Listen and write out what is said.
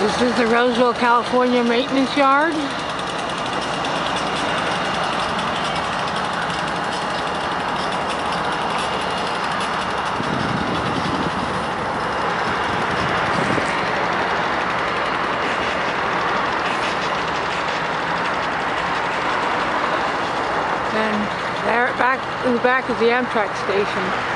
This is the Roseville, California maintenance yard. And there back in the back is the Amtrak station.